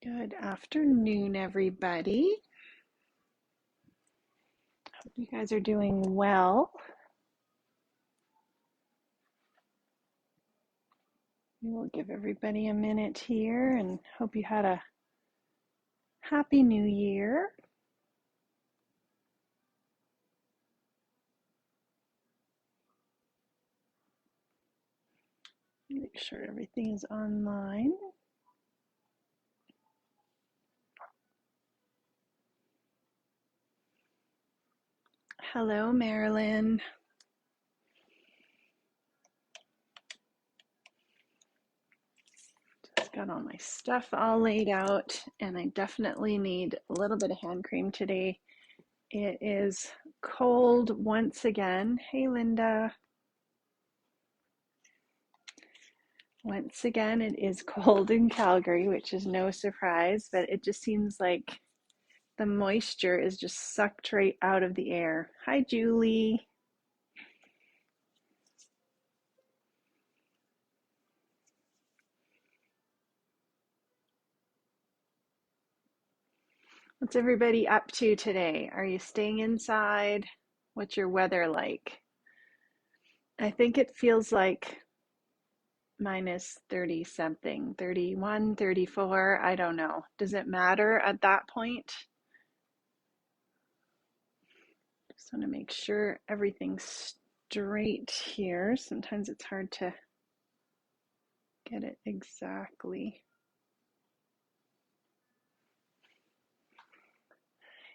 Good afternoon, everybody. Hope you guys are doing well. We will give everybody a minute here and hope you had a happy new year. Make sure everything is online. Hello, Marilyn. Just got all my stuff all laid out, and I definitely need a little bit of hand cream today. It is cold once again. Hey, Linda. Once again, it is cold in Calgary, which is no surprise, but it just seems like the moisture is just sucked right out of the air. Hi, Julie. What's everybody up to today? Are you staying inside? What's your weather like? I think it feels like minus 30 something, 31, 34. I don't know. Does it matter at that point? Just want to make sure everything's straight here. Sometimes it's hard to get it exactly.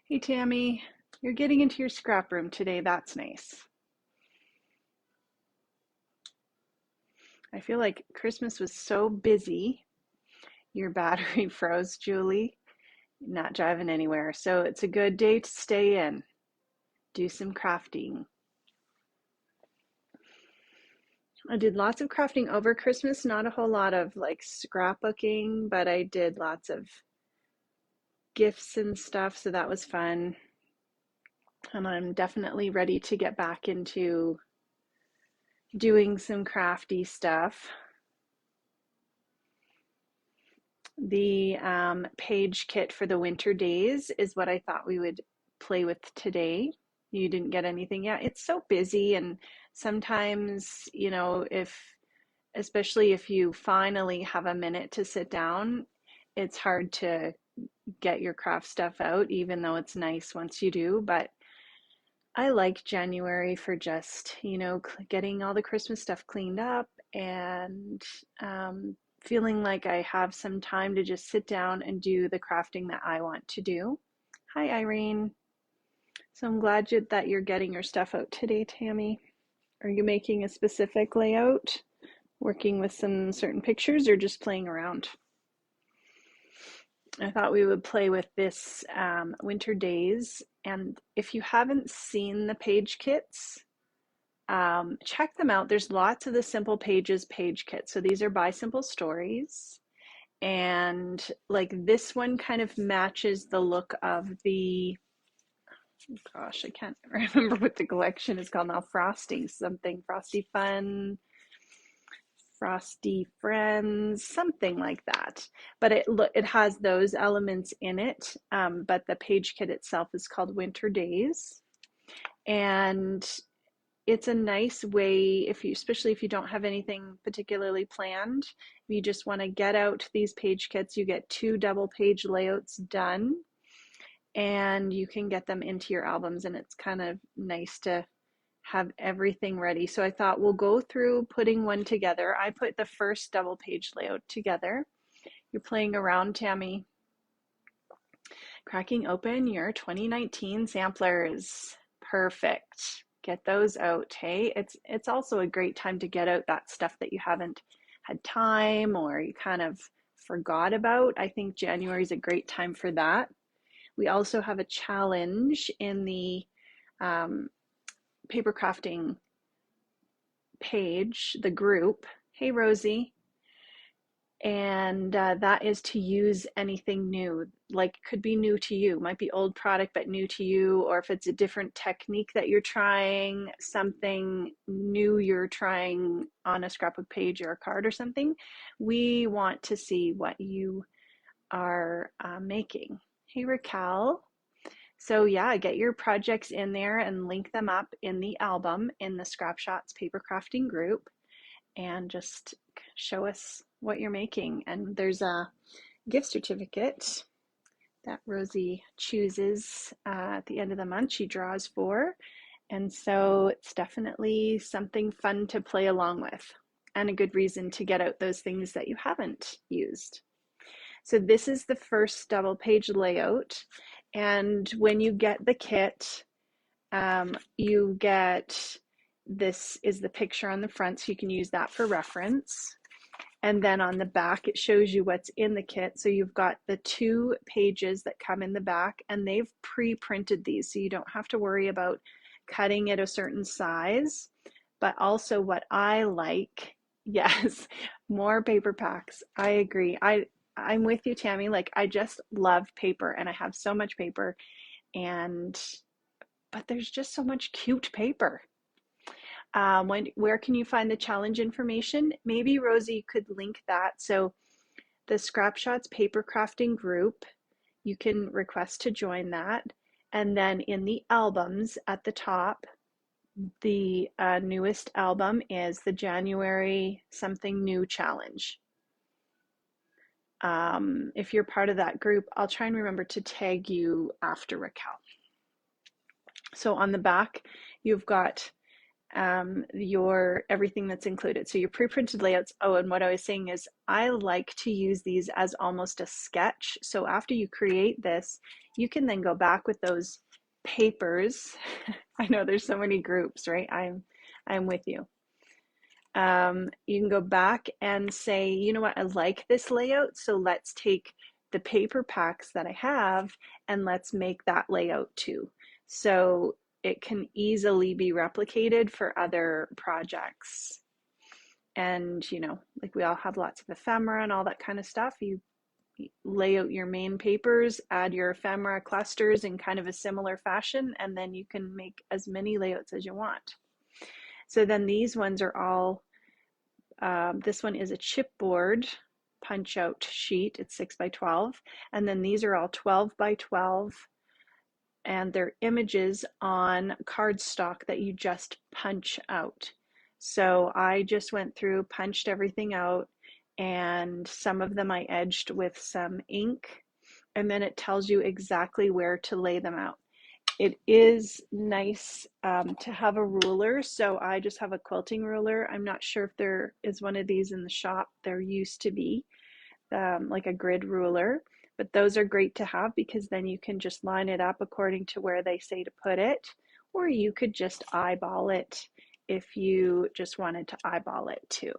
Hey, Tammy, you're getting into your scrap room today. That's nice. I feel like Christmas was so busy. Your battery froze, Julie. Not driving anywhere. So it's a good day to stay in, do some crafting. I did lots of crafting over Christmas, not a whole lot of like scrapbooking, but I did lots of gifts and stuff, so that was fun. And I'm definitely ready to get back into doing some crafty stuff. The page kit for the winter days is what I thought we would play with today. You didn't get anything yet? It's so busy, and sometimes, especially if you finally have a minute to sit down, it's hard to get your craft stuff out, even though it's nice once you do. But I like January for just, getting all the Christmas stuff cleaned up and feeling like I have some time to just sit down and do the crafting that I want to do. Hi, Irene. So I'm glad that you're getting your stuff out today, Tammy. Are you making a specific layout, working with some certain pictures, or just playing around? I thought we would play with this Winter Days. And if you haven't seen the page kits, check them out. There's lots of the Simple Pages page kits. So these are by Simple Stories. And like this one kind of matches the look of the, oh gosh, I can't remember what the collection is called now. Frosty something, Frosty Fun, Frosty Friends, something like that. But it has those elements in it. But the page kit itself is called Winter Days. And it's a nice way, especially if you don't have anything particularly planned, you just want to get out these page kits. You get 2 double page layouts done, and you can get them into your albums, and it's kind of nice to have everything ready. So I thought we'll go through putting one together. I put the first double page layout together. You're playing around, Tammy. Cracking open your 2019 samplers. Perfect. Get those out, hey? It's also a great time to get out that stuff that you haven't had time or you kind of forgot about. I think January is a great time for that. We also have a challenge in the paper crafting page, the group. Hey, Rosie. And that is to use anything new, like could be new to you, might be old product but new to you, or if it's a different technique that you're trying, something new you're trying on a scrapbook page or a card or something. We want to see what you are making. Hey, Raquel. So yeah, get your projects in there and link them up in the album in the Scrap Shotz paper crafting group, and just show us what you're making. And there's a gift certificate that Rosie chooses at the end of the month. She draws for, and so it's definitely something fun to play along with, and a good reason to get out those things that you haven't used. So this is the first double page layout. And when you get the kit, you get, this is the picture on the front, so you can use that for reference. And then on the back, it shows you what's in the kit. So you've got the 2 pages that come in the back, and they've pre-printed these, so you don't have to worry about cutting it a certain size. But also what I like, yes, more paper packs. I agree. I'm with you, Tammy. Like, I just love paper, and I have so much paper, but there's just so much cute paper. Where can you find the challenge information? Maybe Rosie could link that. So the Scrap Shotz paper crafting group, you can request to join that. And then in the albums at the top, the newest album is the January something new challenge. If you're part of that group, I'll try and remember to tag you after, Raquel. So on the back, you've got your everything that's included. So your pre-printed layouts. Oh, and what I was saying is I like to use these as almost a sketch. So after you create this, you can then go back with those papers. I know there's so many groups, right? I'm with you. You can go back and say, you know what, I like this layout, so let's take the paper packs that I have and let's make that layout too. So it can easily be replicated for other projects. And, you know, like we all have lots of ephemera and all that kind of stuff. You lay out your main papers, add your ephemera clusters in kind of a similar fashion, and then you can make as many layouts as you want. So then these ones are all, this one is a chipboard punch out sheet. It's 6 by 12. And then these are all 12 by 12, and they're images on cardstock that you just punch out. So I just went through, punched everything out, and some of them I edged with some ink, and then it tells you exactly where to lay them out. It is nice to have a ruler, so I just have a quilting ruler. I'm not sure if there is one of these in the shop. There used to be like a grid ruler, but those are great to have because then you can just line it up according to where they say to put it, or you could just eyeball it if you just wanted to eyeball it too.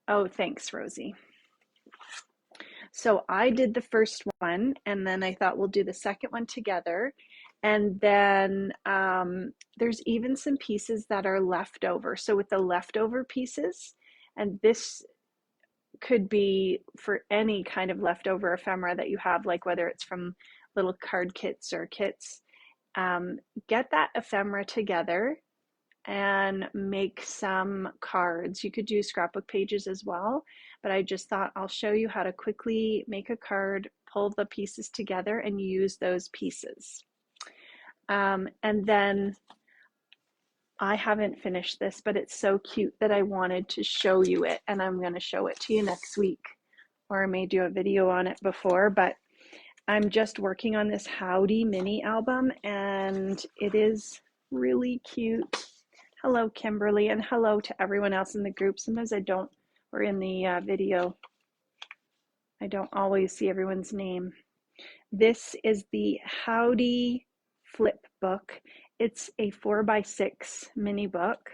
Oh, thanks, Rosie. So I did the first one, and then I thought we'll do the second one together. And then there's even some pieces that are left over. So with the leftover pieces, and this could be for any kind of leftover ephemera that you have, like whether it's from little card kits or kits, get that ephemera together and make some cards. You could do scrapbook pages as well, but I just thought I'll show you how to quickly make a card, pull the pieces together, and use those pieces. And then I haven't finished this, but it's so cute that I wanted to show you it, and I'm going to show it to you next week, or I may do a video on it before, but I'm just working on this Howdy mini album, and it is really cute. Hello, Kimberly, and hello to everyone else in the group. Sometimes I don't, or in the video, I don't always see everyone's name. This is the Howdy flip book. It's a 4x6 mini book,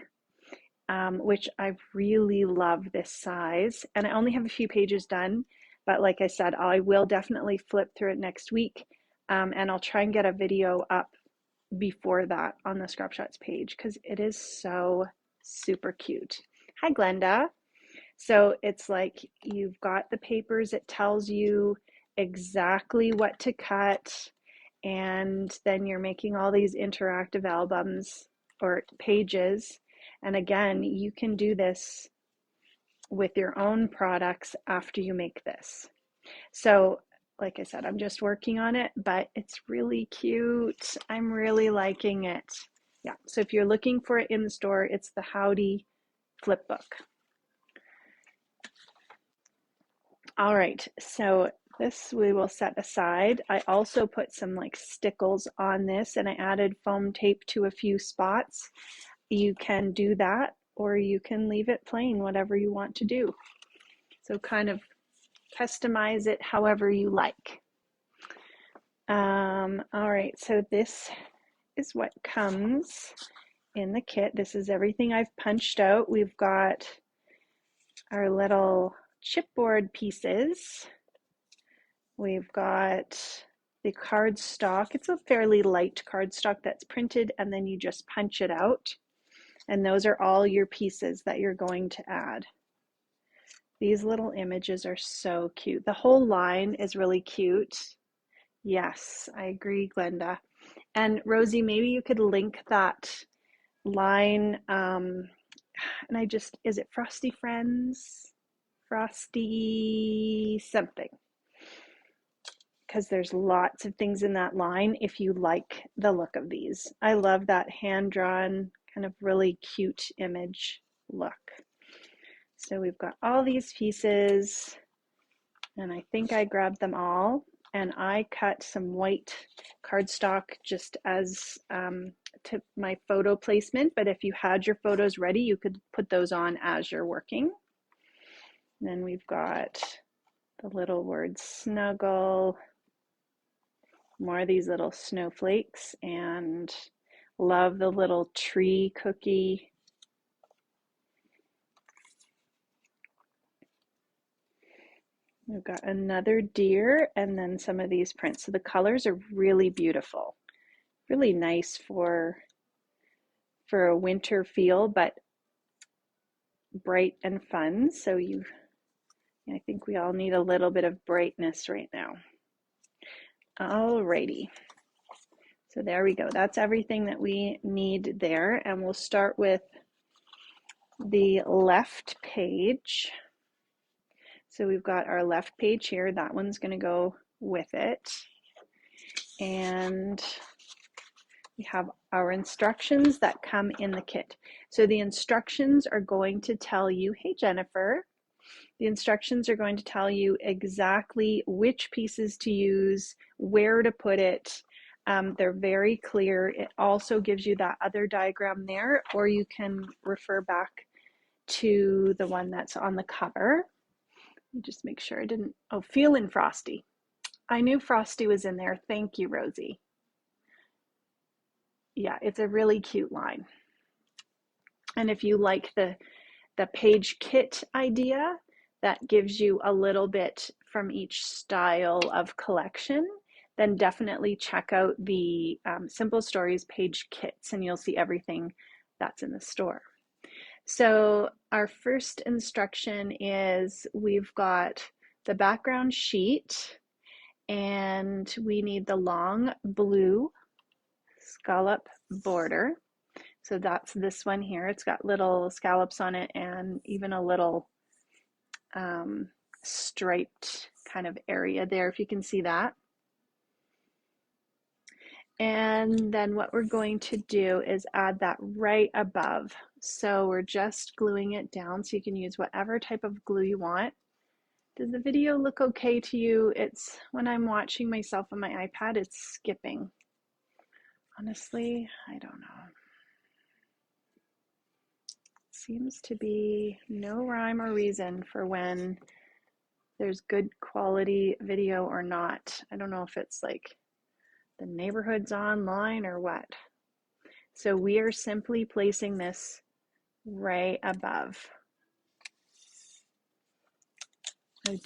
which I really love this size. And I only have a few pages done, but like I said, I will definitely flip through it next week, and I'll try and get a video up before that on the Scrap Shotz page because it is so super cute. Hi, Glenda. So it's like you've got the papers, it tells you exactly what to cut, and then you're making all these interactive albums or pages. And again, you can do this with your own products after you make this. So like I said, I'm just working on it, but it's really cute. I'm really liking it. Yeah, so if you're looking for it in the store, it's the Howdy flip book. All right, so this we will set aside. I also put some like stickles on this, and I added foam tape to a few spots. You can do that, or you can leave it plain, whatever you want to do. So kind of customize it however you like. All right, so this is what comes in the kit. This is everything I've punched out. We've got our little chipboard pieces. We've got the cardstock. It's a fairly light cardstock that's printed, and then you just punch it out. And those are all your pieces that you're going to add. These little images are so cute. The whole line is really cute. Yes, I agree, Glenda. And Rosie, maybe you could link that line. And is it Frosty Friends? Frosty something. Because there's lots of things in that line if you like the look of these. I love that hand-drawn, kind of really cute image look. So we've got all these pieces, and I think I grabbed them all, and I cut some white cardstock just as to my photo placement, but if you had your photos ready, you could put those on as you're working. And then we've got the little word snuggle, more of these little snowflakes, and love the little tree cookie. We've got another deer, and then some of these prints. So the colors are really beautiful, really nice for a winter feel, but bright and fun. So I think we all need a little bit of brightness right now. Alrighty. So there we go. That's everything that we need there. And we'll start with the left page. So we've got our left page here. That one's going to go with it. And we have our instructions that come in the kit. So the instructions are going to tell you, hey Jennifer, the instructions are going to tell you exactly which pieces to use, where to put it. They're very clear. It also gives you that other diagram there, or you can refer back to the one that's on the cover. Let me just make sure I didn't, Feelin' Frosty. I knew Frosty was in there. Thank you, Rosie. Yeah, it's a really cute line. And if you like the page kit idea, that gives you a little bit from each style of collection, then definitely check out the Simple Stories page kits, and you'll see everything that's in the store. So our first instruction is we've got the background sheet, and we need the long blue scallop border. So that's this one here. It's got little scallops on it and even a little striped kind of area there, if you can see that. And then what we're going to do is add that right above. So we're just gluing it down, so you can use whatever type of glue you want. Does the video look okay to you? It's when I'm watching myself on my iPad, it's skipping. Honestly, I don't know. Seems to be no rhyme or reason for when there's good quality video or not. I don't know if it's like the neighborhood's online or what. So we are simply placing this right above. I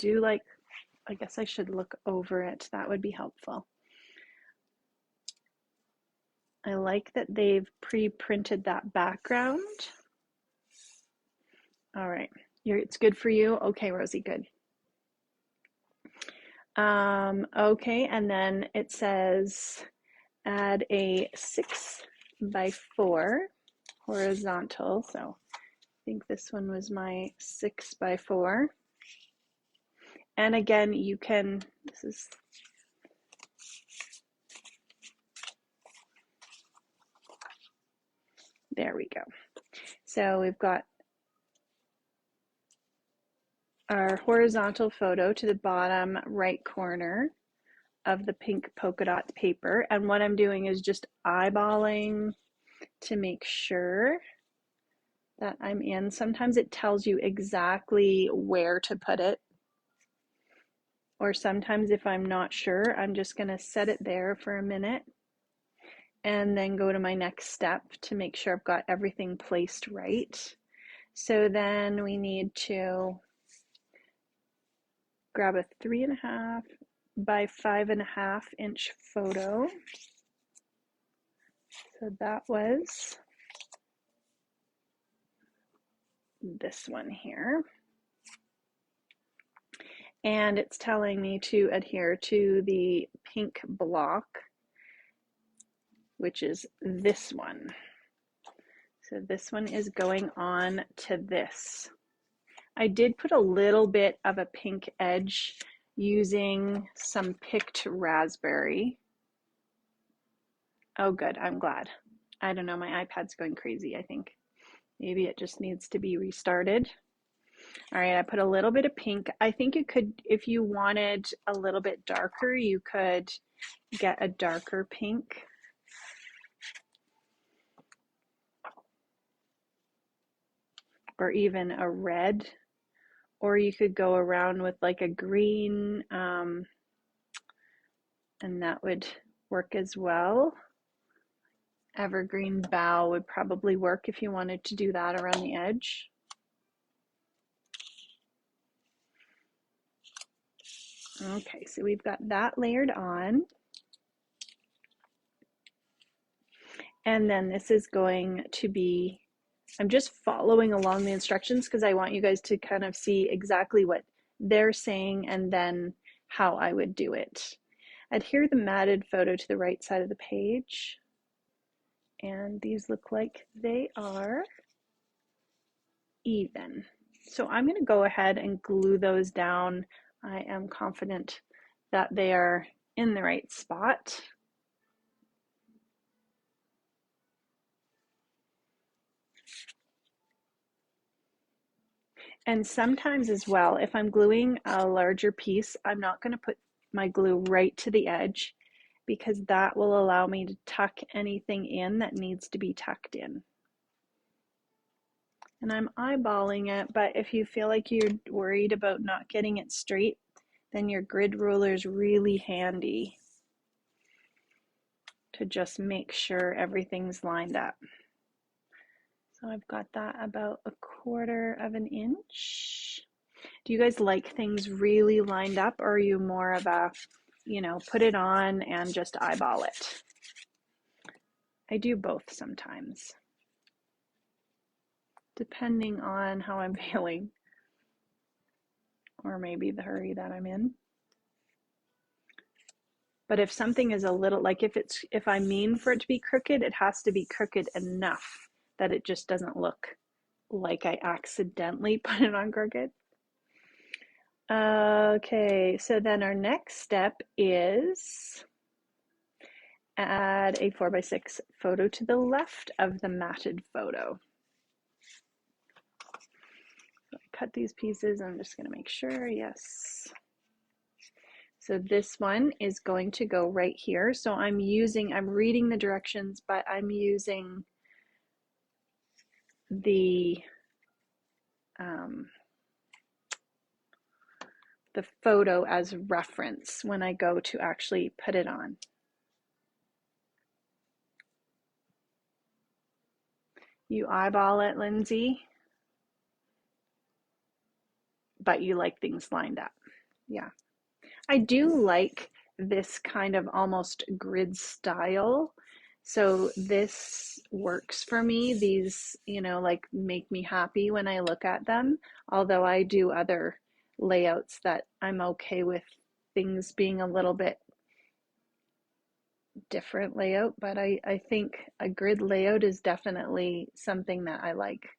guess I should look over it. That would be helpful. I like that they've pre-printed that background. All right, it's good for you? Okay, Rosie, good. Okay, and then it says add a 6x4 horizontal. So I think this one was my 6x4. And again, you can, there we go. So we've got our horizontal photo to the bottom right corner of the pink polka dot paper. And what I'm doing is just eyeballing to make sure that I'm in. Sometimes it tells you exactly where to put it. Or sometimes if I'm not sure, I'm just going to set it there for a minute and then go to my next step to make sure I've got everything placed right. So then we need to grab a 3.5 by 5.5 inch photo. So that was this one here. And it's telling me to adhere to the pink block, which is this one. So this one is going on to this. I did put a little bit of a pink edge using some picked raspberry. Oh good, I'm glad. I don't know, my iPad's going crazy, I think. Maybe it just needs to be restarted. All right, I put a little bit of pink. I think you could, if you wanted a little bit darker, you could get a darker pink. Or even a red. Or you could go around with like a green, and that would work as well. Evergreen bough would probably work if you wanted to do that around the edge. Okay, so we've got that layered on. And then this is going to be, I'm just following along the instructions because I want you guys to kind of see exactly what they're saying and then how I would do it. Adhere the matted photo to the right side of the page. And these look like they are even. So I'm going to go ahead and glue those down. I am confident that they are in the right spot. And sometimes as well, if I'm gluing a larger piece, I'm not going to put my glue right to the edge because that will allow me to tuck anything in that needs to be tucked in. And I'm eyeballing it, but if you feel like you're worried about not getting it straight, then your grid ruler is really handy to just make sure everything's lined up. So I've got that about 1/4 of an inch. Do you guys like things really lined up, or are you more of a, you know, put it on and just eyeball it? I do both sometimes, depending on how I'm feeling, or maybe the hurry that I'm in. But if something is a little, like if I mean for it to be crooked, it has to be crooked enough that it just doesn't look like I accidentally put it on crooked. Okay, so then our next step is add a 4x6 photo to the left of the matted photo. So I cut these pieces. I'm just going to make sure, yes. So this one is going to go right here. So I'm reading the directions, but I'm using the photo as reference when I go to actually put it on. You eyeball it, Lindsay, but you like things lined up. Yeah. I do like this kind of almost grid style. So this works for me. These, you know, like make me happy when I look at them. Although I do other layouts that I'm okay with things being a little bit different layout, but I think a grid layout is definitely something that I like.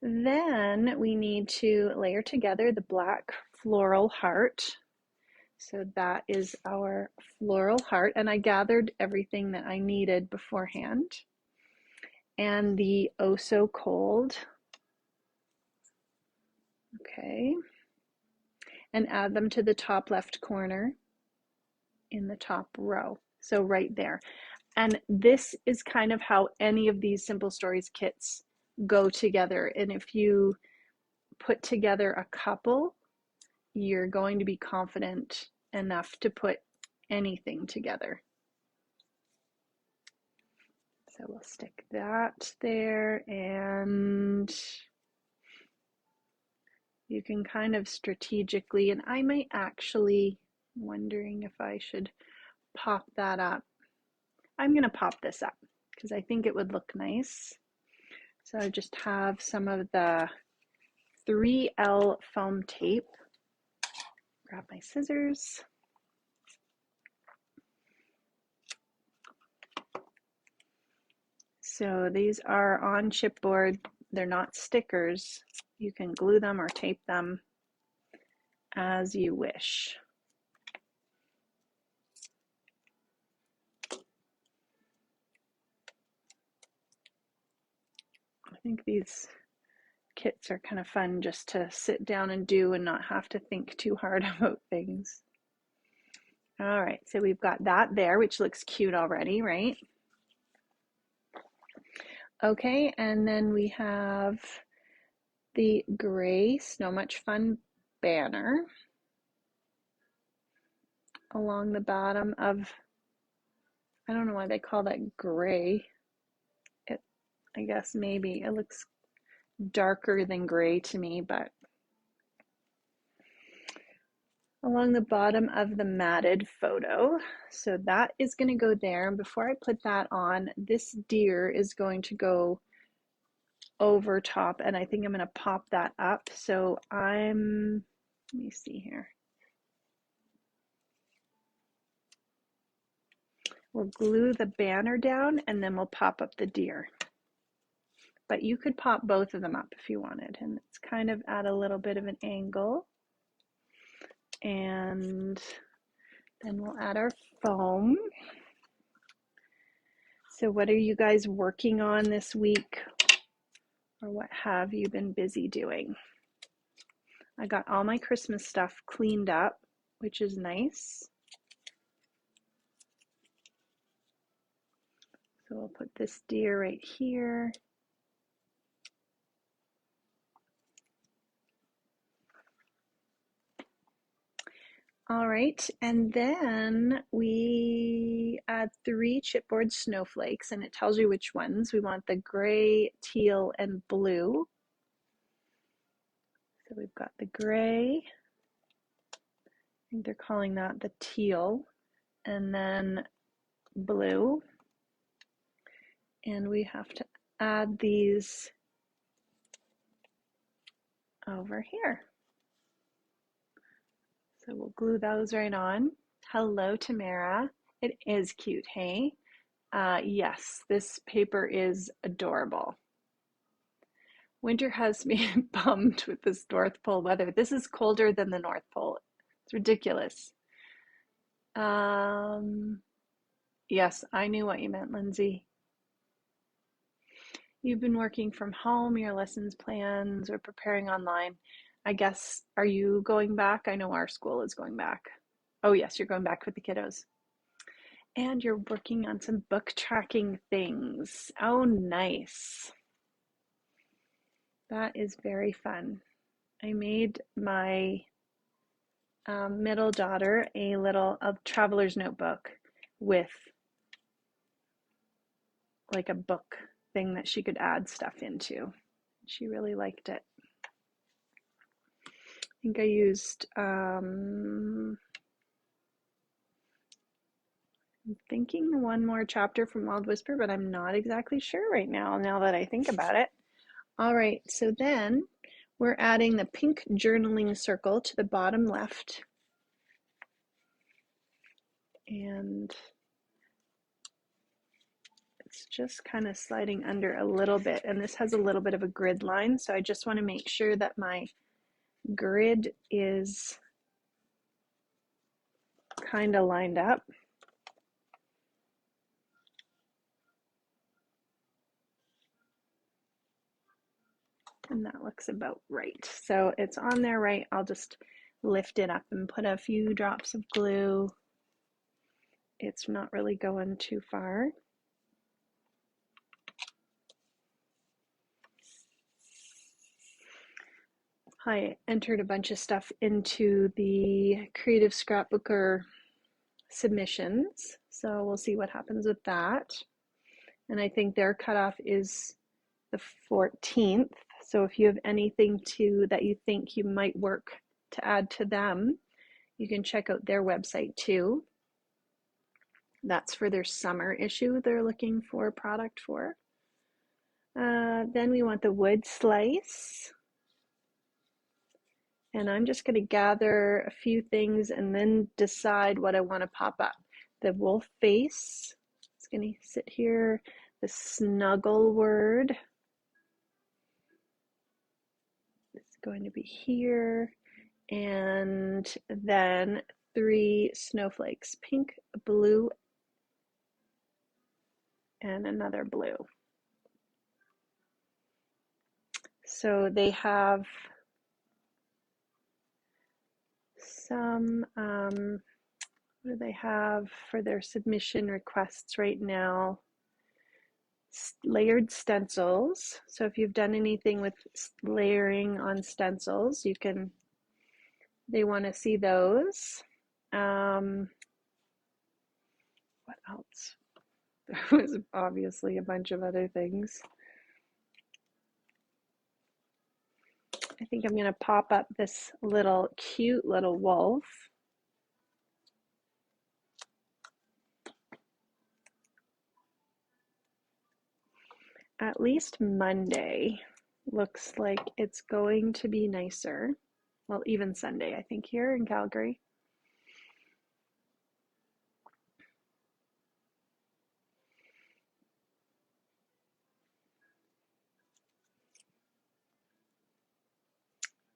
Then we need to layer together the black floral heart. So that is our floral heart, and I gathered everything that I needed beforehand. And the oh so cold. Okay. And add them to the top left corner in the top row. So right there. And this is kind of how any of these Simple Stories kits go together. And if you put together a couple, you're going to be confident enough to put anything together. So we'll stick that there, and you can kind of strategically, and I might actually, wondering if I should pop that up. I'm going to pop this up because I think it would look nice. So I just have some of the 3L foam tape. Grab my scissors. So these are on chipboard. They're not stickers. You can glue them or tape them as you wish. I think these kits are kind of fun just to sit down and do and not have to think too hard about things. All right, so we've got that there, which looks cute already, right? Okay, and then we have the gray Snow Much Fun banner along the bottom of, I don't know why they call that gray. I guess maybe it looks darker than gray to me, but along the bottom of the matted photo. So that is going to go there. And before I put that on, this deer is going to go over top, and I think I'm going to pop that up. So let me see here. We'll glue the banner down and then we'll pop up the deer. But you could pop both of them up if you wanted, and it's kind of at a little bit of an angle. And then we'll add our foam. So what are you guys working on this week? Or what have you been busy doing? I got all my Christmas stuff cleaned up, which is nice. So we'll put this deer right here. All right, and then we add 3 chipboard snowflakes, and it tells you which ones. We want the gray, teal, and blue. So we've got the gray, I think they're calling that the teal, and then blue. And we have to add these over here. So we'll glue those right on. Hello, Tamara. It is cute, hey? Yes, this paper is adorable. Winter has me bummed with this North Pole weather. This is colder than the North Pole. It's ridiculous. Yes, I knew what you meant, Lindsay. You've been working from home, your lessons plans, or preparing online. I guess, are you going back? I know our school is going back. Oh yes, you're going back with the kiddos. And you're working on some book tracking things. Oh, nice. That is very fun. I made my middle daughter a traveler's notebook with like a book thing that she could add stuff into. She really liked it. I think I used, I'm thinking one more chapter from Wild Whisper, but I'm not exactly sure right now that I think about it. All right, so then we're adding the pink journaling circle to the bottom left. And it's just kind of sliding under a little bit. And this has a little bit of a grid line, so I just want to make sure that my grid is kind of lined up. And that looks about right. So it's on there right. I'll just lift it up and put a few drops of glue. It's not really going too far. I entered a bunch of stuff into the Creative Scrapbooker submissions, so we'll see what happens with that. And I think their cutoff is the 14th. So if you have anything that you think you might work to add to them, you can check out their website too. That's for their summer issue they're looking for product for. Then we want the wood slice. And I'm just going to gather a few things and then decide what I want to pop up. The wolf face is going to sit here. The snuggle word is going to be here. And then 3 snowflakes, pink, blue, and another blue. So they have some, what do they have for their submission requests right now? Layered stencils. So if you've done anything with layering on stencils, they want to see those. What else? There was obviously a bunch of other things. I think I'm going to pop up this cute little wolf. At least Monday looks like it's going to be nicer. Well, even Sunday, I think, here in Calgary.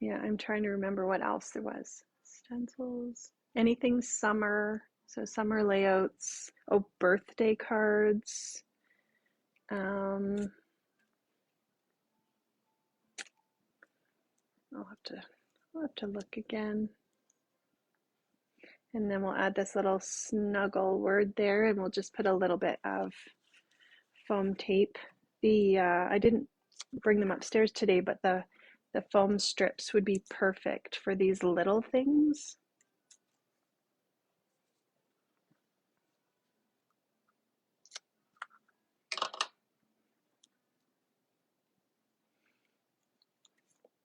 Yeah, I'm trying to remember what else there was. Stencils, anything summer, so summer layouts. Oh, birthday cards. I'll have to look again. And then we'll add this little snuggle word there, and we'll just put a little bit of foam tape. I didn't bring them upstairs today, but the foam strips would be perfect for these little things.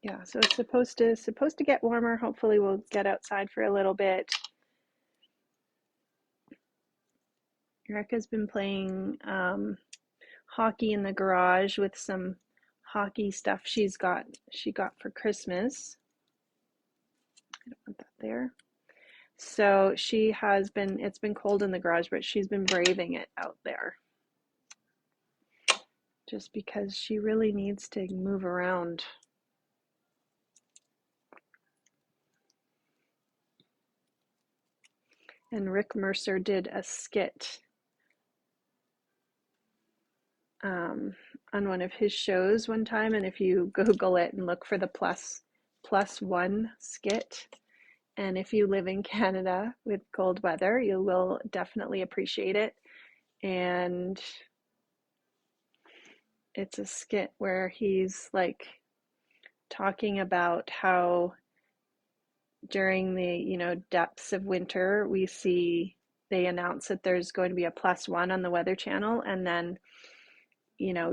Yeah, so it's supposed to get warmer. Hopefully we'll get outside for a little bit. Erica's been playing hockey in the garage with some hockey stuff she got for Christmas. I don't want that there. So it's been cold in the garage, but she's been braving it out there. Just because she really needs to move around. And Rick Mercer did a skit on one of his shows one time, and if you Google it and look for the plus one skit, and if you live in Canada with cold weather, you will definitely appreciate it. And it's a skit where he's like talking about how during the depths of winter they announce that there's going to be a +1 on the Weather Channel, and then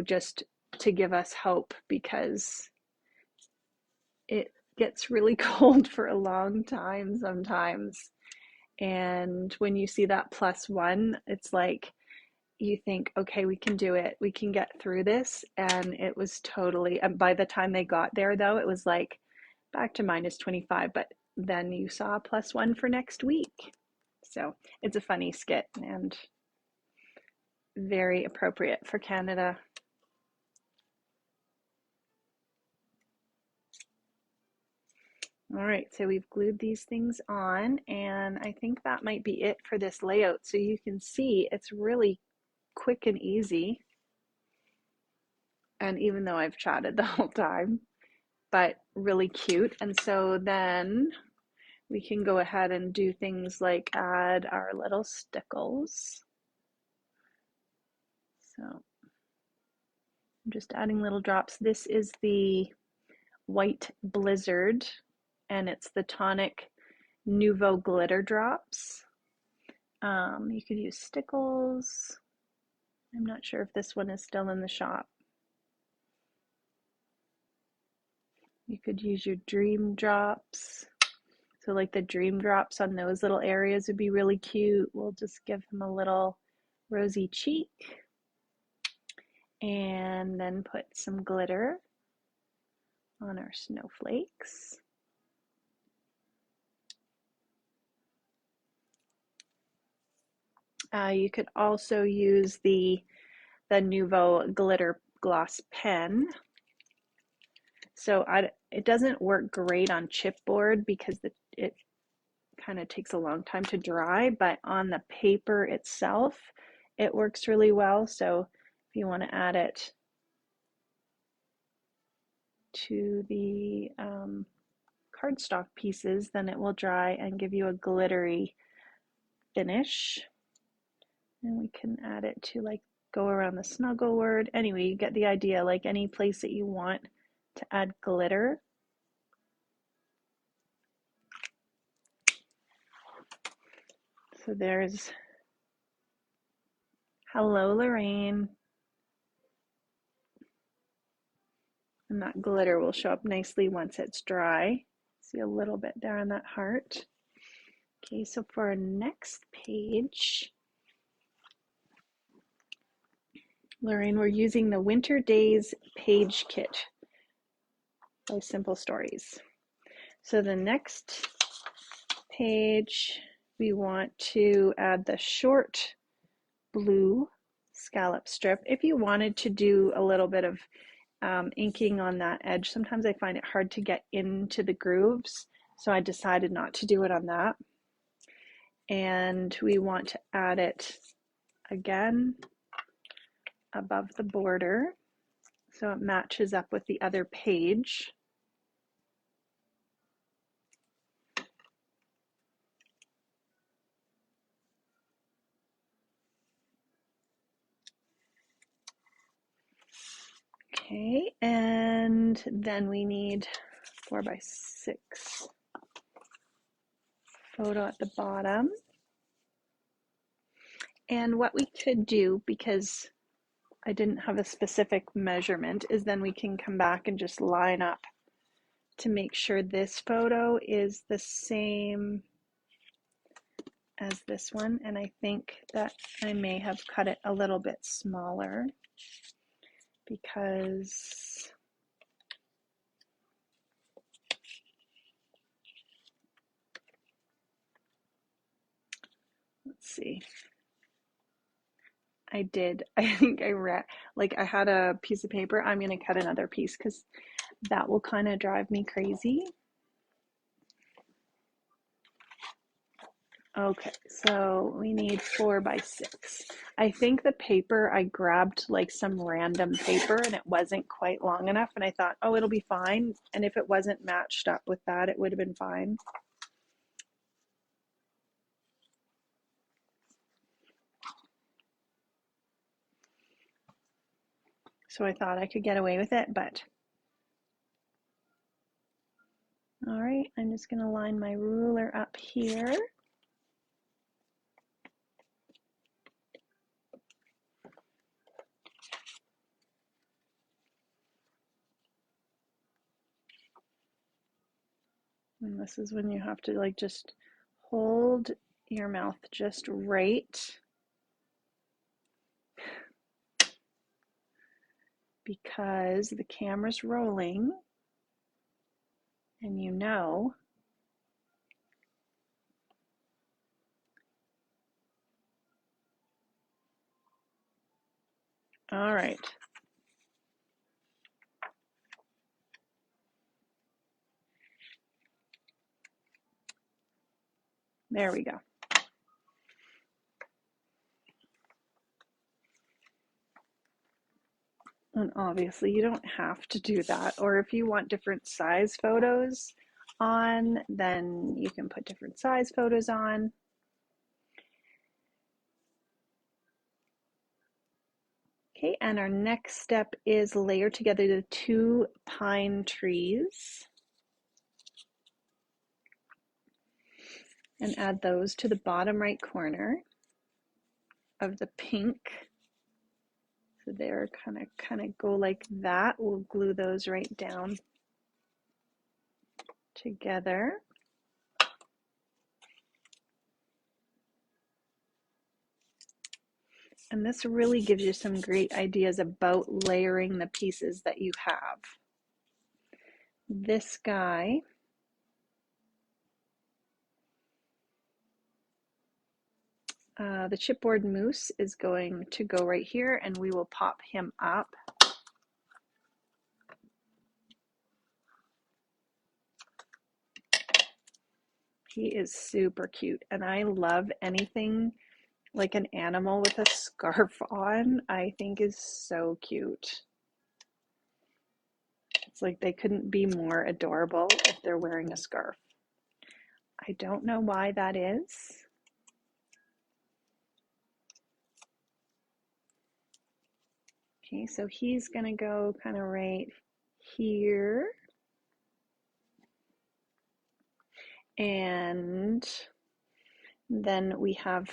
just to give us hope, because it gets really cold for a long time sometimes. And when you see that +1, it's like you think, okay, we can do it, we can get through this. And it was totally, and by the time they got there though, it was like back to -25, but then you saw a +1 for next week. So it's a funny skit and very appropriate for Canada. All right, so we've glued these things on, and I think that might be it for this layout. So you can see it's really quick and easy. And even though I've chatted the whole time, but really cute. And so then we can go ahead and do things like add our little stickles. So I'm just adding little drops. This is the White Blizzard, and it's the Tonic Nouveau Glitter Drops. You could use stickles. I'm not sure if this one is still in the shop. You could use your Dream Drops. So like the dream drops on those little areas would be really cute. We'll just give them a little rosy cheek and then put some glitter on our snowflakes. You could also use the Nouveau glitter gloss pen. So it doesn't work great on chipboard because it kind of takes a long time to dry, but on the paper itself, it works really well. So if you want to add it to the cardstock pieces, then it will dry and give you a glittery finish. And we can add it to like go around the snuggle word. Anyway, you get the idea, like any place that you want to add glitter. So there's hello Lorraine. And that glitter will show up nicely once it's dry. See a little bit there on that heart. Okay, so for our next page, Lorraine, we're using the Winter Days page kit by Simple Stories. So the next page, we want to add the short blue scallop strip. If you wanted to do a little bit of inking on that edge, sometimes I find it hard to get into the grooves, so I decided not to do it on that. And we want to add it again above the border so it matches up with the other page. Okay, and then we need 4x6 photo at the bottom. And what we could do, because I didn't have a specific measurement, is then we can come back and just line up to make sure this photo is the same as this one. And I think that I may have cut it a little bit smaller because let's see. I did. I think I read, like I had a piece of paper. I'm going to cut another piece because that will kind of drive me crazy. Okay, so we need 4x6. I think the paper, I grabbed like some random paper and it wasn't quite long enough. And I thought, oh, it'll be fine. And if it wasn't matched up with that, it would have been fine. So I thought I could get away with it, but all right, I'm just going to line my ruler up here. And this is when you have to like just hold your mouth just right because the camera's rolling and you know. All right. There we go. And obviously you don't have to do that. Or if you want different size photos on, then you can put different size photos on. Okay, and our next step is layer together the 2 pine trees and add those to the bottom right corner of the pink. So they're kind of go like that. We'll glue those right down together. And this really gives you some great ideas about layering the pieces that you have. This guy, the chipboard moose, is going to go right here, and we will pop him up. He is super cute, and I love anything like an animal with a scarf on. I think is so cute. It's like they couldn't be more adorable if they're wearing a scarf. I don't know why that is. Okay, so he's gonna go kind of right here. And then we have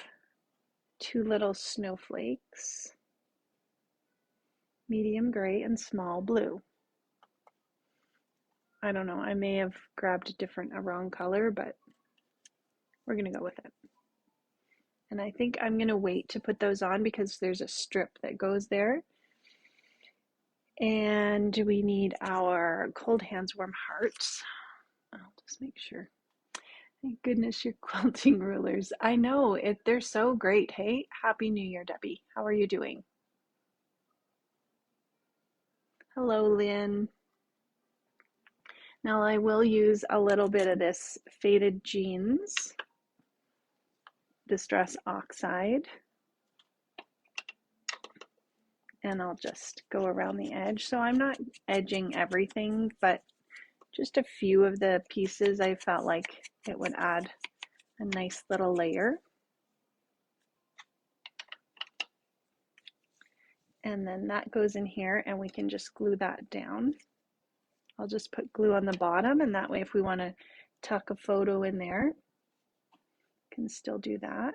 2 little snowflakes, medium gray and small blue. I don't know, I may have grabbed a wrong color, but we're gonna go with it. And I think I'm gonna wait to put those on because there's a strip that goes there. And we need our cold hands, warm hearts. I'll just make sure. Thank goodness you're quilting rulers. I know, they're so great. Hey, Happy New Year, Debbie. How are you doing? Hello, Lynn. Now I will use a little bit of this faded jeans, Distress Oxide, and I'll just go around the edge. So I'm not edging everything, but just a few of the pieces I felt like it would add a nice little layer. And then that goes in here, and we can just glue that down. I'll just put glue on the bottom, and that way if we want to tuck a photo in there, can still do that.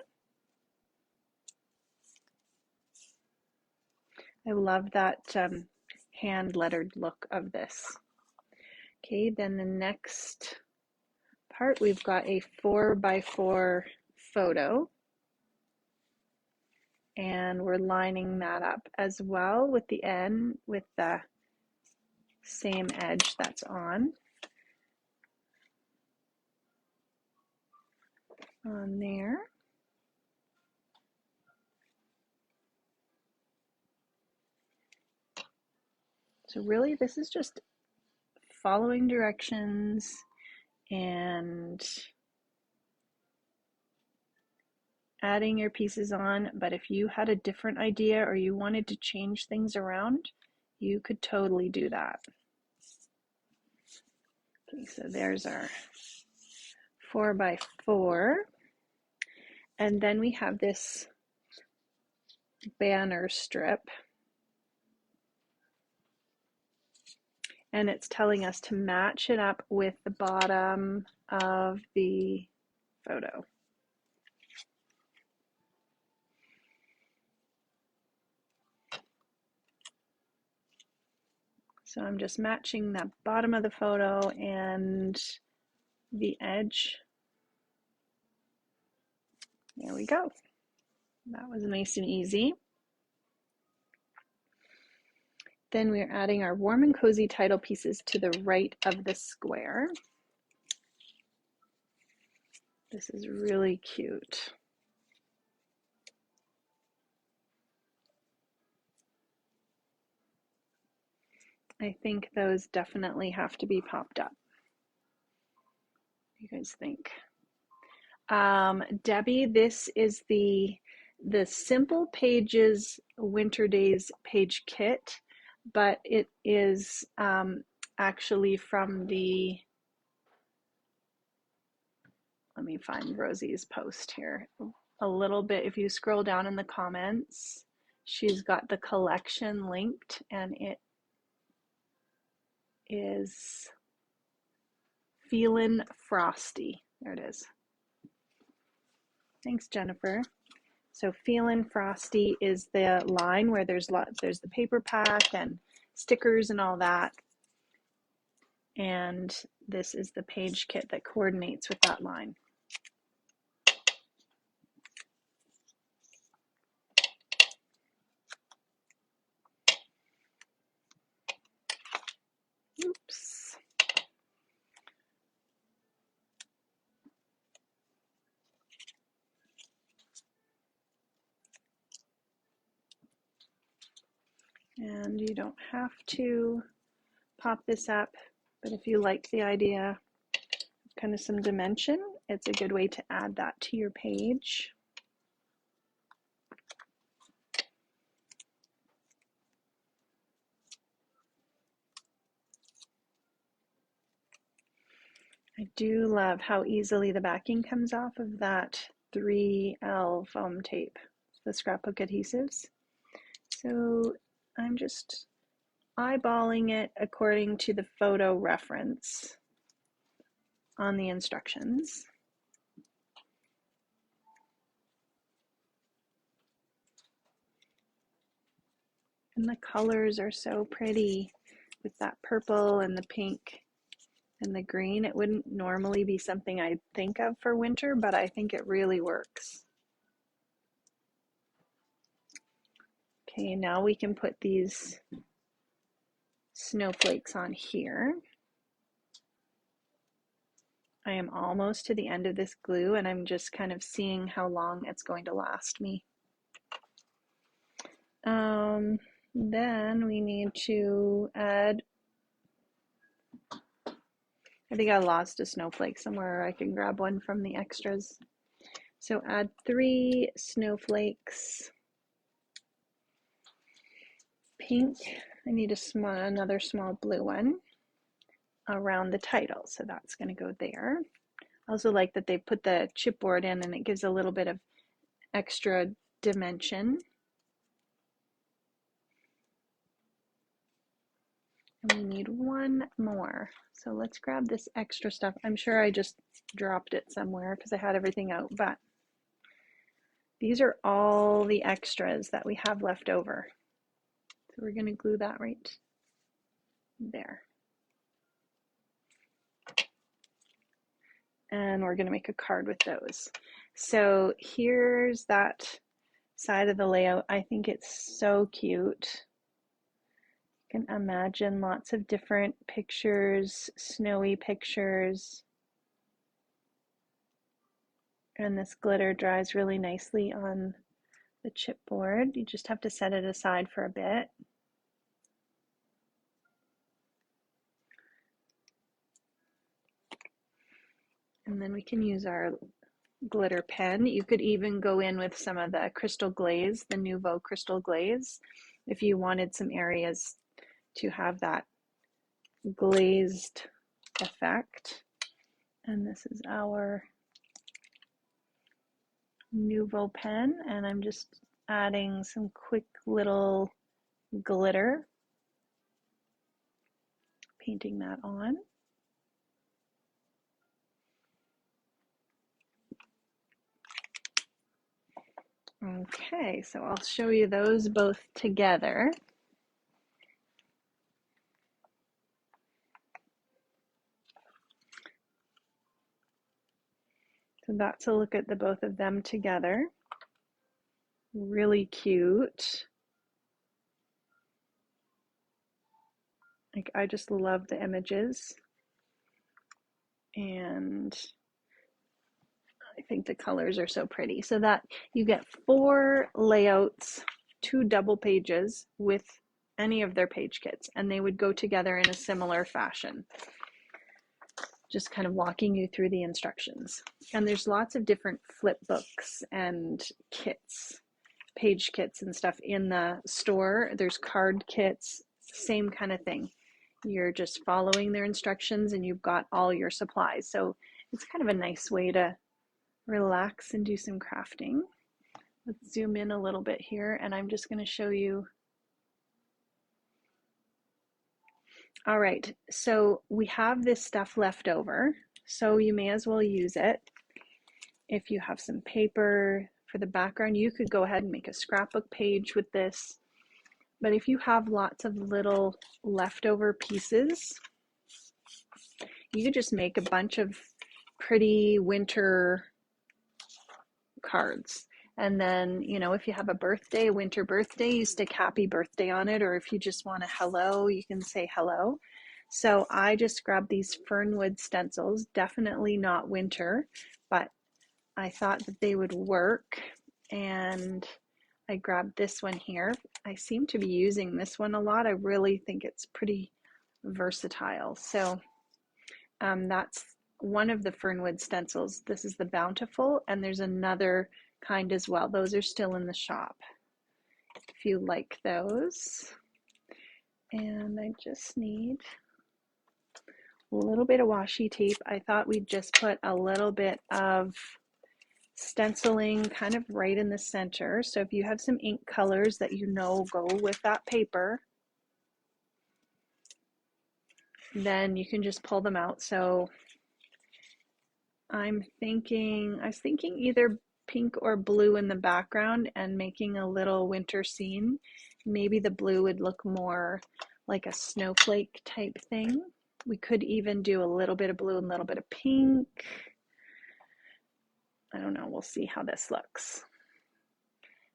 I love that hand lettered look of this. Okay, then the next part, we've got a 4x4 photo, and we're lining that up as well with the end, with the same edge that's on there. So really this is just following directions and adding your pieces on, but if you had a different idea or you wanted to change things around, you could totally do that. Okay, so there's our 4x4, and then we have this banner strip, and it's telling us to match it up with the bottom of the photo. So I'm just matching the bottom of the photo and the edge. There we go. That was nice and easy. Then we're adding our warm and cozy title pieces to the right of the square. This is really cute. I think those definitely have to be popped up. What do you guys think? Debbie, this is the Simple Pages Winter Days page kit, but it is actually from the, let me find Rosie's post here a little bit. If you scroll down in the comments, she's got the collection linked, and it is Feelin' Frosty. There it is. Thanks, Jennifer. So Feelin' Frosty is the line where there's the paper pack and stickers and all that. And this is the page kit that coordinates with that line. Oops. And you don't have to pop this up, but if you like the idea of kind of some dimension, it's a good way to add that to your page. I do love how easily the backing comes off of that 3L foam tape, the scrapbook adhesives. So I'm just eyeballing it according to the photo reference on the instructions. And the colors are so pretty with that purple and the pink and the green. It wouldn't normally be something I'd think of for winter, but I think it really works. Okay, now we can put these snowflakes on here. I am almost to the end of this glue, and I'm just kind of seeing how long it's going to last me. Then we need to add, I think I lost a snowflake somewhere. I can grab one from the extras. So add 3 snowflakes. Pink, I need another small blue one around the title. So that's going to go there. I also like that they put the chipboard in, and it gives a little bit of extra dimension. And we need one more. So let's grab this extra stuff. I'm sure I just dropped it somewhere because I had everything out, but these are all the extras that we have left over. So we're going to glue that right there. And we're going to make a card with those. So here's that side of the layout. I think it's so cute. You can imagine lots of different pictures, snowy pictures. And this glitter dries really nicely on the chipboard. You just have to set it aside for a bit. And then we can use our glitter pen. You could even go in with some of the crystal glaze, the Nouveau crystal glaze, if you wanted some areas to have that glazed effect. And this is our Nouveau pen, and I'm just adding some quick little glitter, painting that on. Okay, so I'll show you those both together. So that's a look at the both of them together. Really cute. Like, I just love the images. And I think the colors are so pretty. So that you get 4 layouts, 2 double pages with any of their page kits, and they would go together in a similar fashion. just kind of walking you through the instructions. And there's lots of different flip books and kits, page kits and stuff in the store. There's card kits, same kind of thing. You're just following their instructions and you've got all your supplies. So it's kind of a nice way to relax and do some crafting. Let's zoom in a little bit here, and I'm just going to show you. All right, so we have this stuff left over, so you may as well use it. If you have some paper for the background, you could go ahead and make a scrapbook page with this. But if you have lots of little leftover pieces, you could just make a bunch of pretty winter cards. And then, you know, if you have a birthday, winter birthday, you stick happy birthday on it. Or if you just want a hello, you can say hello. So I just grabbed these fernwood stencils, definitely not winter, but I thought that they would work. And I grabbed this one here. I seem to be using this one a lot. I really think it's pretty versatile. So that's one of the fernwood stencils. This is the Bountiful, and there's another kind as well. Those are still in the shop if you like those. And I just need a little bit of washi tape. I thought we'd just put a little bit of stenciling kind of right in the center. So if you have some ink colors that you know go with that paper, then you can just pull them out. So I was thinking either pink or blue in the background and making a little winter scene. Maybe the blue would look more like a snowflake type thing. We could even do a little bit of blue and a little bit of pink. I don't know, we'll see how this looks.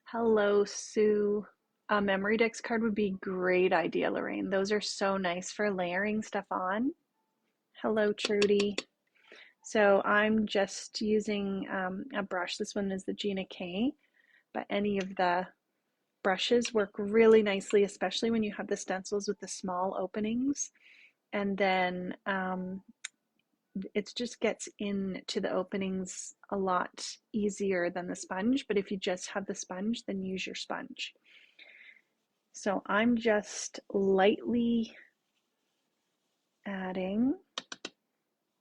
Hello, Sue. A memory decks card would be a great idea, Lorraine. Those are so nice for layering stuff on. Hello, Trudy. So I'm just using a brush. This one is the Gina K, but any of the brushes work really nicely, especially when you have the stencils with the small openings. And then it just gets into the openings a lot easier than the sponge. But if you just have the sponge, then use your sponge. So I'm just lightly adding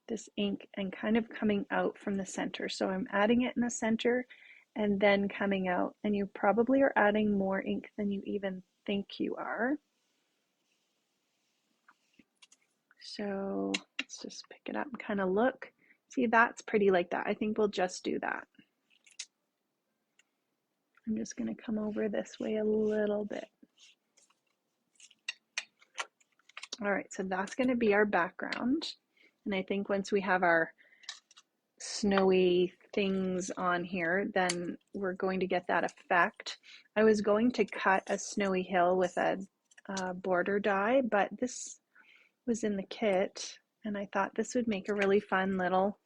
this ink and kind of coming out from the center. So I'm adding it in the center and then coming out, and you probably are adding more ink than you even think you are. So let's just pick it up and kind of look. See, that's pretty like that. I think we'll just do that. I'm just going to come over this way a little bit. All right, so that's going to be our background. And I think once we have our snowy things on here, then we're going to get that effect. I was going to cut a snowy hill with a border die, but this was in the kit, and I thought this would make a really fun little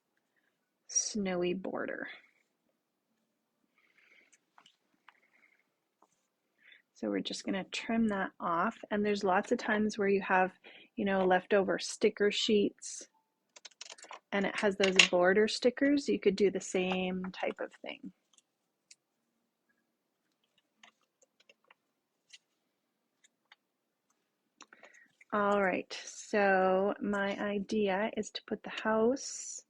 snowy border. So we're just going to trim that off, and there's lots of times where you have, you know, leftover sticker sheets and it has those border stickers. You could do the same type of thing. All right, so my idea is to put the house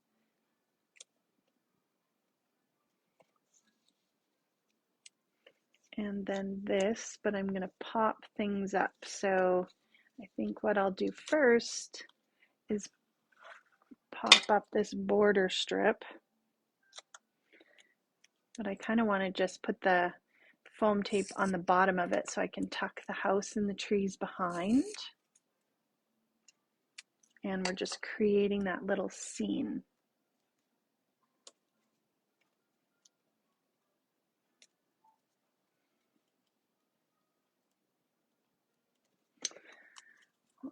and then this, but I'm going to pop things up. So I think what I'll do first is pop up this border strip, but I kind of want to just put the foam tape on the bottom of it so I can tuck the house and the trees behind. And we're just creating that little scene.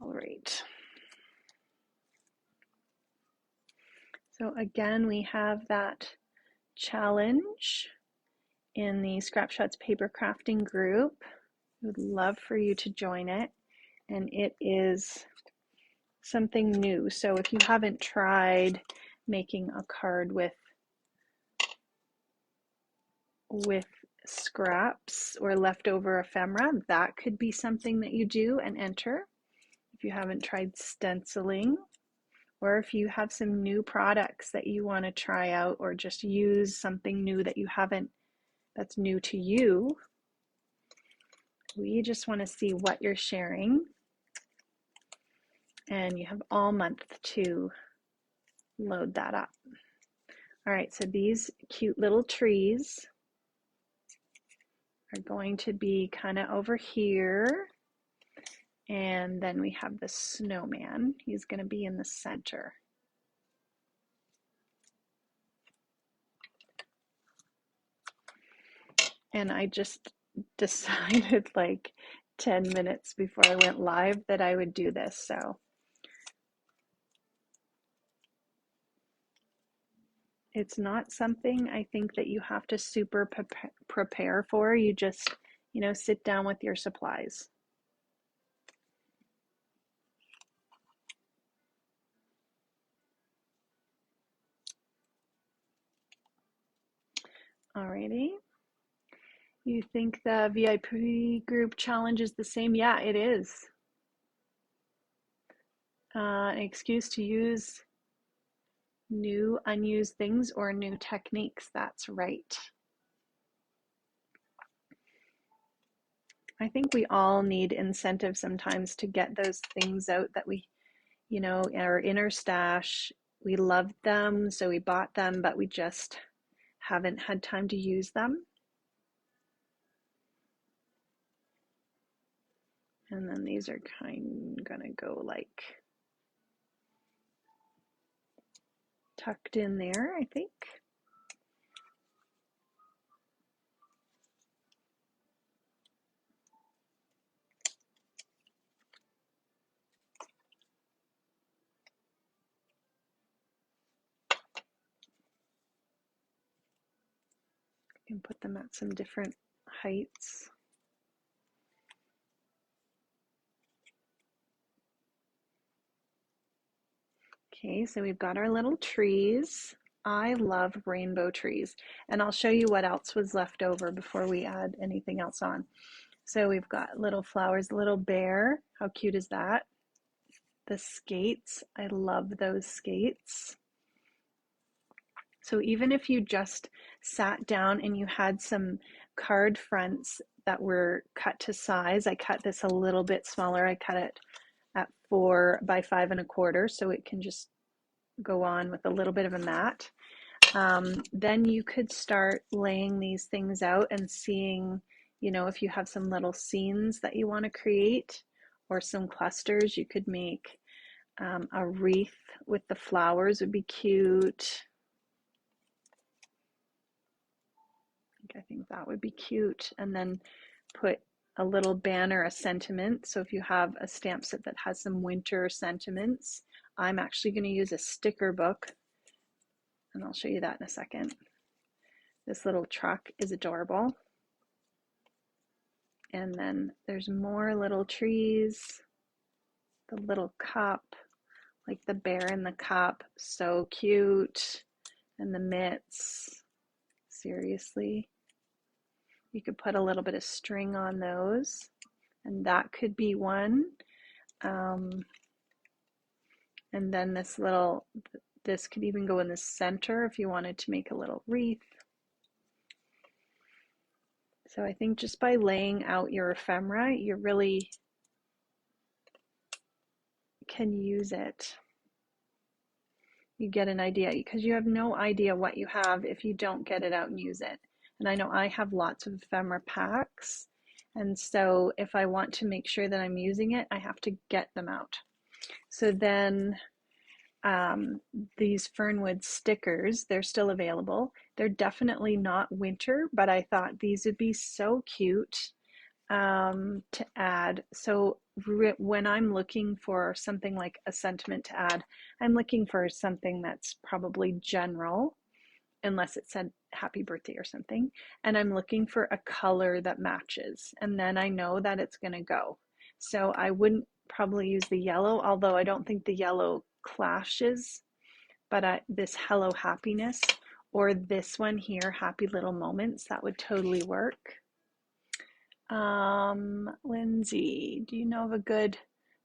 All right. So again, we have that challenge in the Scrap Shotz paper crafting group. I would love for you to join it. And it is something new. So if you haven't tried making a card with scraps or leftover ephemera, that could be something that you do and enter. If you haven't tried stenciling, or if you have some new products that you want to try out, or just use something new that you haven't, that's new to you. We just want to see what you're sharing. And you have all month to load that up. All right, so these cute little trees are going to be kind of over here. And then we have the snowman. He's going to be in the center. And I just decided like 10 minutes before I went live that I would do this. So it's not something I think that you have to super prepare for. You just, sit down with your supplies. Alrighty. You think the VIP group challenge is the same? Yeah, it is. An excuse to use new unused things or new techniques. That's right. I think we all need incentive sometimes to get those things out that we, are in our stash. We loved them, so we bought them, but we just haven't had time to use them. And then these are gonna go like tucked in there, I think. You can put them at some different heights. Okay, so we've got our little trees. I love rainbow trees, and I'll show you what else was left over before we add anything else on. So we've got little flowers, little bear. How cute is that? The skates. I love those skates. So even if you just sat down and you had some card fronts that were cut to size, I cut this a little bit smaller. I cut it at 4 by 5 1/4, so it can just go on with a little bit of a mat. Then you could start laying these things out and seeing, if you have some little scenes that you want to create or some clusters, you could make a wreath with the flowers would be cute. I think that would be cute. And then put a little banner, a sentiment. So if you have a stamp set that has some winter sentiments, I'm actually going to use a sticker book, and I'll show you that in a second. This little truck is adorable. And then there's more little trees, the little cup, like the bear in the cup, so cute. And the mitts, seriously. You could put a little bit of string on those, and that could be one. And then this could even go in the center if you wanted to make a little wreath. So I think just by laying out your ephemera, you really can use it. You get an idea, because you have no idea what you have if you don't get it out and use it. And I know I have lots of ephemera packs, and so if I want to make sure that I'm using it, I have to get them out. So then these Fernwood stickers, they're still available. They're definitely not winter, but I thought these would be so cute to add. So when I'm looking for something like a sentiment to add, I'm looking for something that's probably general, unless it said happy birthday or something, and I'm looking for a color that matches, and then I know that it's going to go. So I wouldn't probably use the yellow, although I don't think the yellow clashes, but this Hello Happiness or this one here, Happy Little Moments, that would totally work. Lindsay, do you know of a good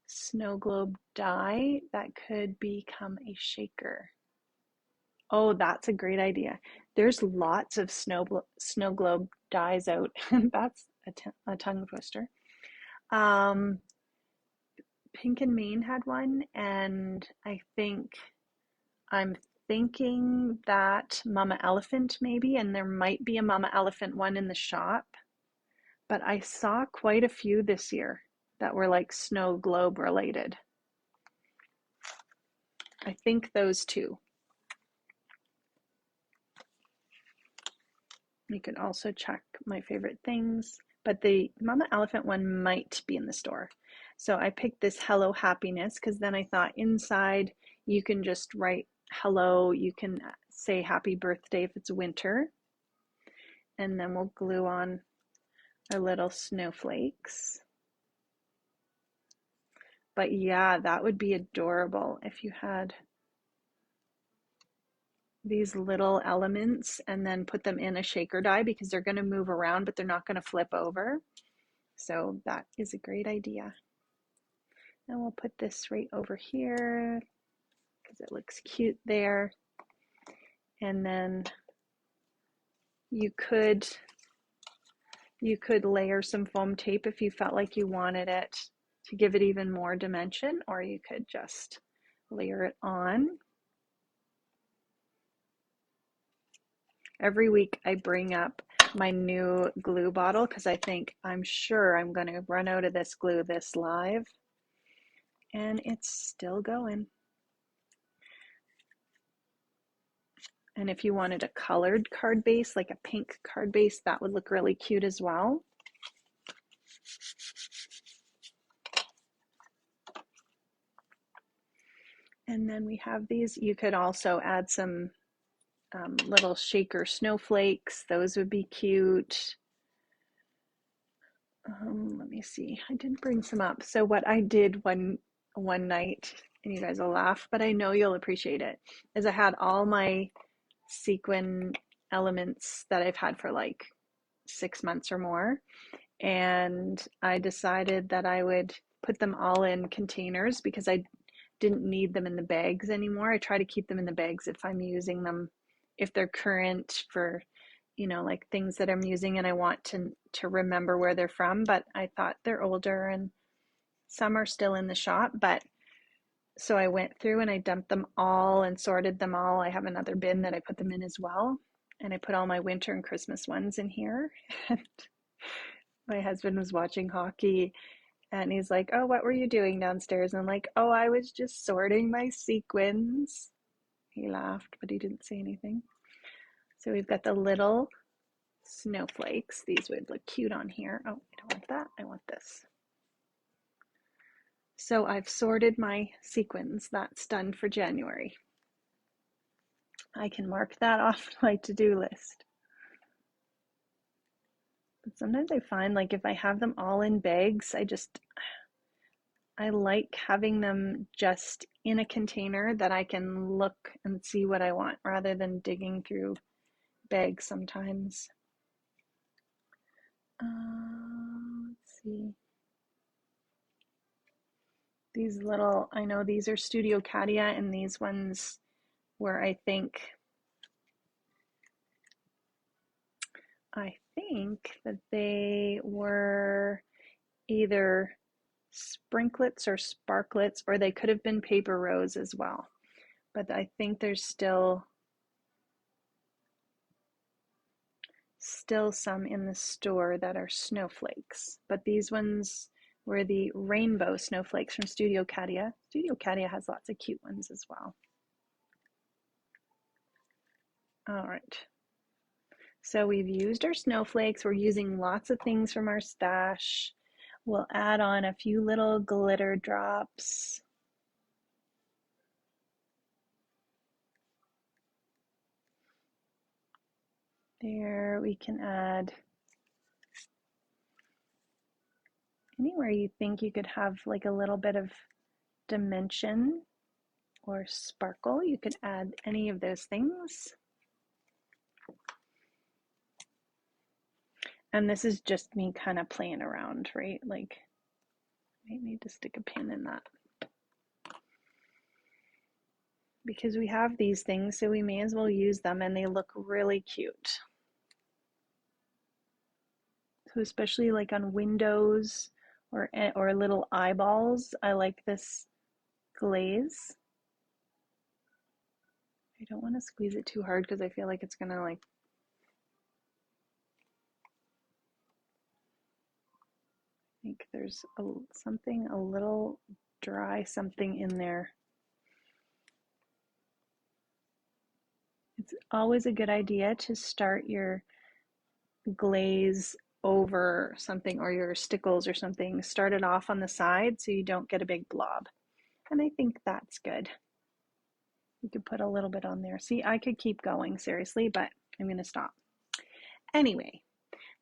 snow globe die that could become a shaker? Oh, that's a great idea. There's lots of snow globe dies out. That's a tongue twister. Um, Pink and Maine had one, and I'm thinking that Mama Elephant maybe, and there might be a Mama Elephant one in the shop. But I saw quite a few this year that were like snow globe related. I think those two. You can also check my favorite things, but the Mama Elephant one might be in the store. So I picked this Hello Happiness because then I thought inside you can just write hello. You can say happy birthday if it's winter. And then we'll glue on our little snowflakes. But yeah, that would be adorable if you had these little elements and then put them in a shaker die because they're going to move around, but they're not going to flip over. So that is a great idea. And we'll put this right over here because it looks cute there. And then you could layer some foam tape if you felt like you wanted it to give it even more dimension, or you could just layer it on. Every week I bring up my new glue bottle because I'm sure I'm going to run out of this glue this live. And it's still going. And if you wanted a colored card base, like a pink card base, that would look really cute as well. And then we have these. You could also add some little shaker snowflakes. Those would be cute. Let me see. I did bring some up. So what I did one night, and you guys will laugh, but I know you'll appreciate it, is I had all my sequin elements that I've had for like 6 months or more, and I decided that I would put them all in containers because I didn't need them in the bags anymore. I try to keep them in the bags if I'm using them, if they're current for, like things that I'm using and I want to remember where they're from. But I thought they're older and some are still in the shop. But so I went through and I dumped them all and sorted them all. I have another bin that I put them in as well. And I put all my winter and Christmas ones in here. And my husband was watching hockey and he's like, "Oh, what were you doing downstairs?" And I'm like, "Oh, I was just sorting my sequins." He laughed, but he didn't say anything. So we've got the little snowflakes. These would look cute on here. Oh, I don't want that. I want this. So I've sorted my sequins. That's done for January. I can mark that off my to-do list. But sometimes I find like if I have them all in bags, I like having them just in a container that I can look and see what I want rather than digging through bags sometimes. Let's see. These little, I know these are Studio Cadia, and these ones were, I think that they were either sprinklets or sparklets, or they could have been paper rose as well. But I think there's still some in the store that are snowflakes. But these ones were the rainbow snowflakes from Studio Cadia. Studio Cadia has lots of cute ones as well. All right. So we've used our snowflakes. We're using lots of things from our stash. We'll add on a few little glitter drops. There, we can add Anywhere you think you could have like a little bit of dimension or sparkle, you could add any of those things. And this is just me kind of playing around, right? Like, I might need to stick a pin in that. Because we have these things, so we may as well use them, and they look really cute. So especially like on windows or little eyeballs, I like this glaze. I don't want to squeeze it too hard because I feel like it's gonna like I think there's something a little dry something in there. It's always a good idea to start your glaze over something or your stickles or something. Start it off on the side so you don't get a big blob. And I think that's good. You could put a little bit on there. See, I could keep going, seriously, but I'm going to stop. Anyway,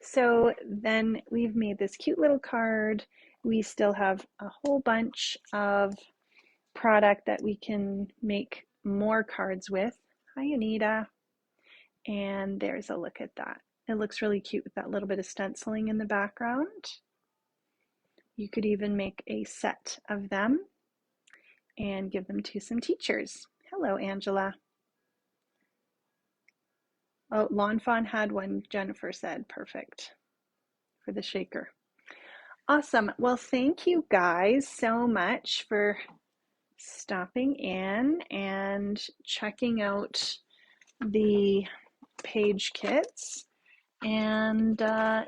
so then we've made this cute little card. We still have a whole bunch of product that we can make more cards with. Hi, Anita. And there's a look at that. It looks really cute with that little bit of stenciling in the background. You could even make a set of them and give them to some teachers. Hello, Angela. Oh, Lawn Fawn had one, Jennifer said. Perfect for the shaker. Awesome. Well, thank you guys so much for stopping in and checking out the page kits. And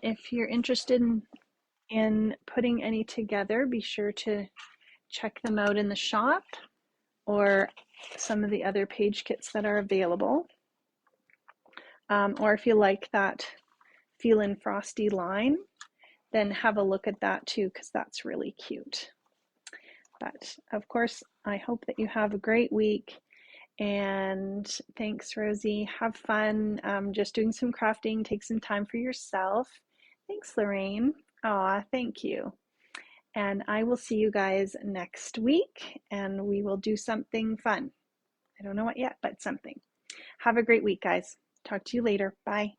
if you're interested in putting any together, be sure to check them out in the shop or some of the other page kits that are available. Or if you like that Feelin' Frosty line, then have a look at that too, because that's really cute. But of course, I hope that you have a great week. And thanks, Rosie. Have fun just doing some crafting. Take some time for yourself. Thanks, Lorraine. Aw, thank you. And I will see you guys next week, and we will do something fun. I don't know what yet, but something. Have a great week, guys. Talk to you later. Bye.